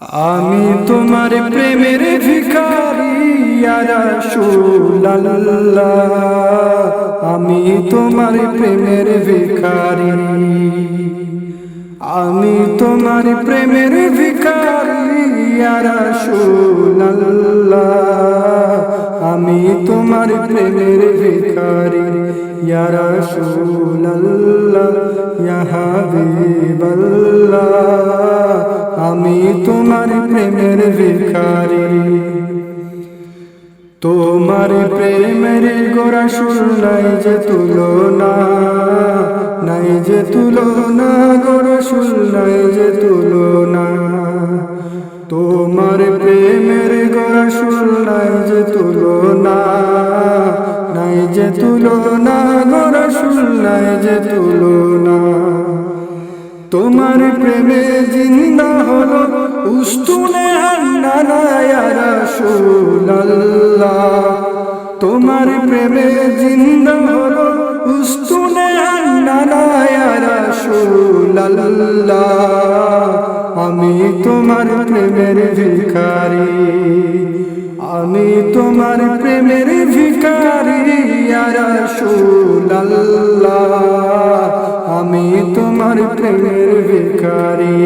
আমি তোমার প্রেমের ভিখারি ইয়া রাসূলুল্লাহ, আমি তোমার প্রেমের ভিখারি, আমি তোমার প্রেমের ভিখারি ইয়া রাসূলুল্লাহ, আমি তোমার প্রেমের ভিখারি ইয়া রাসূলুল্লাহ, ইয়া হাবিবাল্লাহ, আমি তোমার প্রেমের ভিখারি। তোমার প্রেমের গোরা সুর নাই যে তুলনা, নাই যে তুলনা, গোরা সুর নাই যে তুলনা। তোমার প্রেমের গোরা সুর নাই যে তুলনা, নাই যে তুলনা, গোরা সুর নাই যে তুলনা। তোমার প্রেমে জিন্দা হলো উস্তুনে হান্নানা ইয়া রাসূলুল্লাহ, তোমার প্রেমে জিন্দা হলো উস্তুনে হান্নানা ইয়া রাসূলুল্লাহ, আমি তোমার প্রেমের ভিখারি, আমি তোমার প্রেমের ভিখারি ইয়া রাসূলুল্লাহ, আমি তোমার প্রেমের ভিখারি।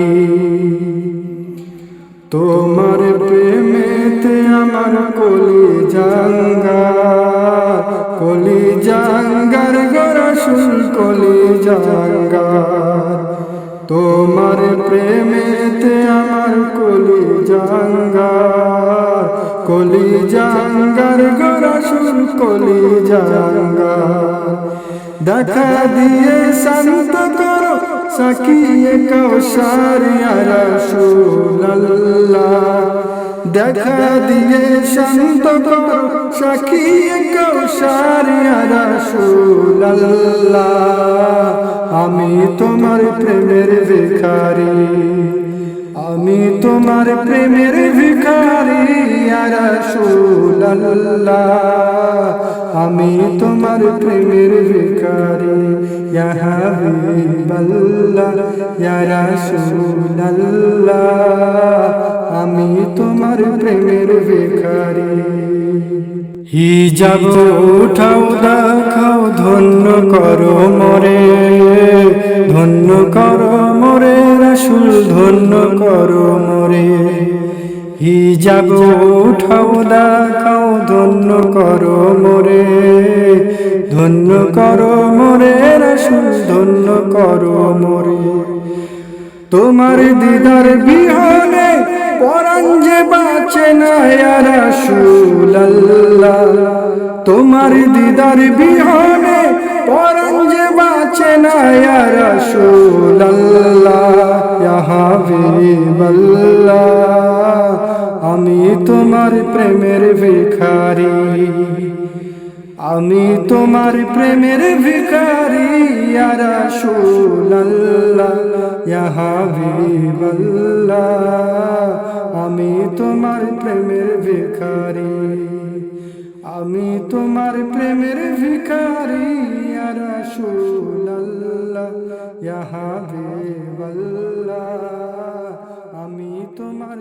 তোমার প্রেমেতে আমার কলিজাঙ্গার, কলিজাঙ্গার গো রাসূল কলিজাঙ্গার। তোমার প্রেমেতে আমার কলিজাঙ্গার, কলিজাঙ্গার গো রাসূল কলিজাঙ্গার। দেখা দিয়ে শান্ত করো সাকিয়ে কাউসার ইয়া রাসূলুল্লাহ, দেখা দিয়ে শান্ত করো সাকিয়ে কাউসার ইয়া রাসূলুল্লাহ, আমি তোমার প্রেমের ভিখারি, আমি তোমার প্রেমের ভিখারি ইয়া রাসূলুল্লাহ, আমি তোমার প্রেমের ভিখারি ইয়া হাবিবাল্লাহ, ইয়া রাসূলুল্লাহ, আমি তোমার প্রেমের ভিখারি। হিজাব উঠাও দেখাও ধন্য করো মোরে, ধন্য করো মোরে রাসূল ধন্য করো মোরে। হিজাব উঠাও দেখাও ধন্য করো মোরে, ধন্য করো মোরে রাসূল ধন্য করো মোরে। তোমার দিদার বিহনে পরাণ যে বাঁচে না ইয়া রাসূলুল্লাহ, তোমার দিদার বিহনে পরাণ যে বাঁচে না ইয়া রাসূলুল্লাহ, ইয়া হাবিবাল্লাহ, আমি তোমার প্রেমের ভিখারি, আমি তোমার প্রেমের ভিখারি ইয়া রাসূলুল্লাহ, ইয়া হাবিবাল্লাহ, আমি তোমার প্রেমের ভিখারি, আমি তোমার প্রেমের ভিখারি ইয়া রাসূলুল্লাহ, ইয়া হাবিবাল্লাহ, আমি তোমার